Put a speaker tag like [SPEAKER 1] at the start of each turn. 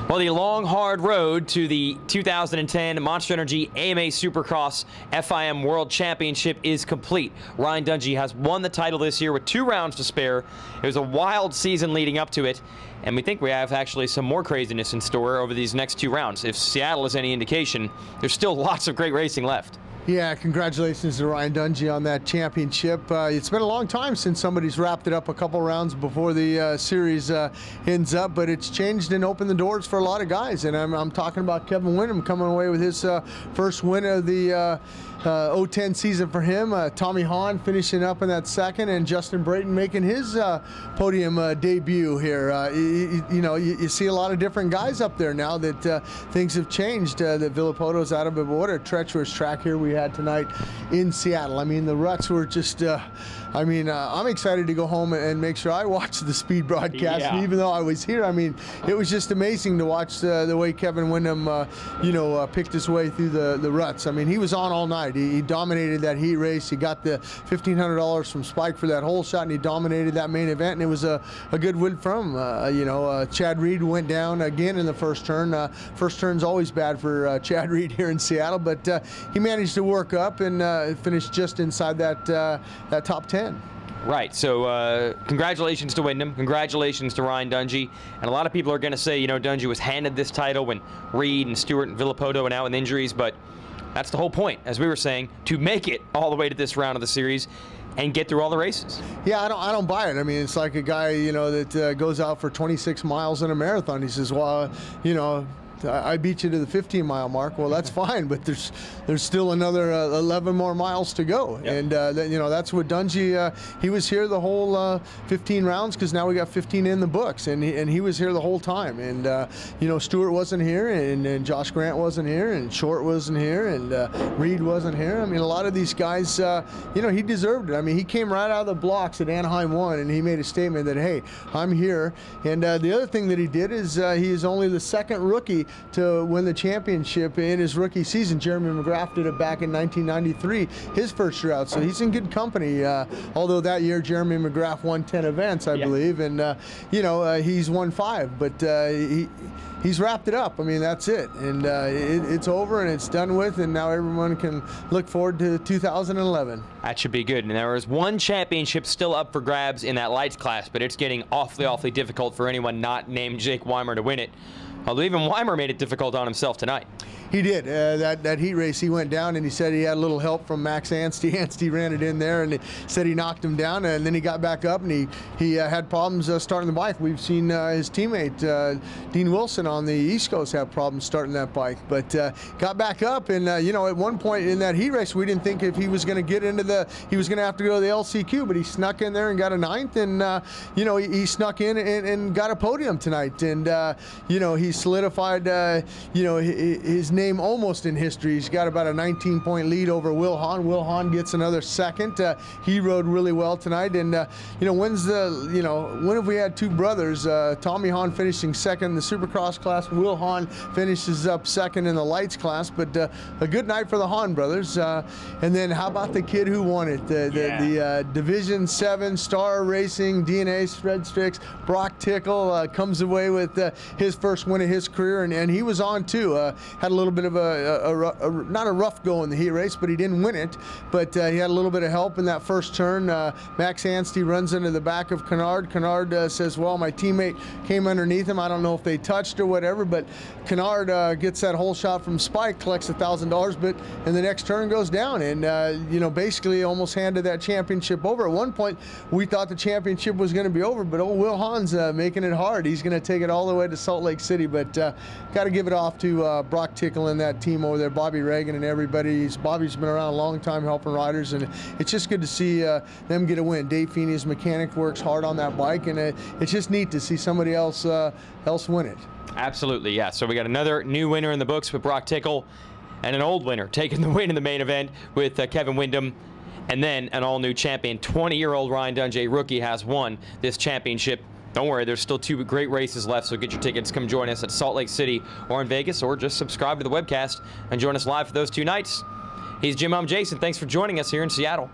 [SPEAKER 1] Well, the long, hard road to the 2010 Monster Energy AMA Supercross FIM World Championship is complete. Ryan Dungey has won the title this year with 2 rounds to spare. It was a wild season leading up to it, and we think we have actually some more craziness in store over these next 2 rounds. If Seattle is any indication, there's still lots of great racing left.
[SPEAKER 2] Yeah, congratulations to Ryan Dungey on that championship. It's been a long time since somebody's wrapped it up a couple rounds before the series ends up, but it's changed and opened the doors for a lot of guys. And I'm talking about Kevin Windham coming away with his first win of the 010 season for him. Tommy Hahn finishing up in that second, and Justin Brayton making his podium debut here. You see a lot of different guys up there now that things have changed. That Villopoto's out of it. What a treacherous track here we had tonight in Seattle. I mean, the ruts were just, I'm excited to go home and make sure I watch the speed broadcast.
[SPEAKER 1] Yeah.
[SPEAKER 2] And even though I was here, I mean, it was just amazing to watch the way Kevin Windham, picked his way through the ruts. I mean, he was on all night. He dominated that heat race. He got the $1,500 from Spike for that whole shot, and he dominated that main event, and it was a good win from him. Chad Reed went down again in the first turn. First turn's always bad for Chad Reed here in Seattle, but he managed to work up and finish just inside that top 10.
[SPEAKER 1] Right, so congratulations to Windham, congratulations to Ryan Dungey, and a lot of people are going to say, Dungey was handed this title when Reed and Stewart and Villopoto went out with injuries, but that's the whole point, as we were saying, to make it all the way to this round of the series and get through all the races.
[SPEAKER 2] Yeah, I don't buy it. I mean, it's like a guy, that goes out for 26 miles in a marathon. He says, well, I beat you to the 15-mile mark. Well, that's fine, but there's still another 11 more miles to go. Yep. And that's what Dungey. He was here the whole 15 rounds, because now we got 15 in the books, and he was here the whole time. And Stewart wasn't here, and Josh Grant wasn't here, and Short wasn't here, and Reed wasn't here. I mean, a lot of these guys, he deserved it. I mean, he came right out of the blocks at Anaheim 1, and he made a statement that, hey, I'm here. And the other thing that he did is he is only the second rookie to win the championship in his rookie season. Jeremy McGrath did it back in 1993, his first year out, so he's in good company. Although that year Jeremy McGrath won 10 events, I believe, and he's won 5, but he's wrapped it up. I mean, that's it, and it's over and it's done with, and now everyone can look forward to 2011. That
[SPEAKER 1] should be good. And there is one championship still up for grabs in that lights class, but it's getting awfully difficult for anyone not named Jake Weimer to win it. Although even Weimer made it difficult on himself tonight.
[SPEAKER 2] He did. That heat race, he went down, and he said he had a little help from Max Anstey. Anstey ran it in there, and he said he knocked him down, and then he got back up, and he had problems starting the bike. We've seen his teammate, Dean Wilson, on the East Coast have problems starting that bike, but got back up, and, at one point in that heat race, we didn't think if he was going to get into he was going to have to go to the LCQ, but he snuck in there and got a 9th, and, he snuck in and got a podium tonight, and, he solidified, his name almost in history. He's got about a 19-point lead over Will Hahn. Will Hahn gets another second. He rode really well tonight, and when have we had 2 brothers? Tommy Hahn finishing second in the Supercross class. Will Hahn finishes up second in the lights class, but a good night for the Hahn brothers. And then how about the kid who won it? The Division 7 Star Racing DNA Fred Strix. Brock Tickle comes away with his first win of his career, and he was on too. Had a little bit of not a rough go in the heat race, but he didn't win it. But he had a little bit of help in that first turn. Max Anstey runs into the back of Kennard. Kennard says, well, my teammate came underneath him. I don't know if they touched or whatever, but Kennard gets that whole shot from Spike, collects $1,000, but in the next turn goes down, and basically almost handed that championship over. At one point, we thought the championship was going to be over, but old Will Hahn's making it hard. He's going to take it all the way to Salt Lake City, but got to give it off to Brock Tickle and that team over there, Bobby Reagan and everybody. Bobby's been around a long time helping riders, and it's just good to see them get a win. Dave Feeney, his mechanic, works hard on that bike, and it's just neat to see somebody else win it.
[SPEAKER 1] Absolutely, yeah. So we got another new winner in the books with Brock Tickle, and an old winner taking the win in the main event with Kevin Windham. And then an all-new champion, 20-year-old Ryan Dungey, rookie, has won this championship. Don't worry, there's still 2 great races left, so get your tickets. Come join us at Salt Lake City or in Vegas, or just subscribe to the webcast and join us live for those 2 nights. He's Jim, I'm Jason. Thanks for joining us here in Seattle.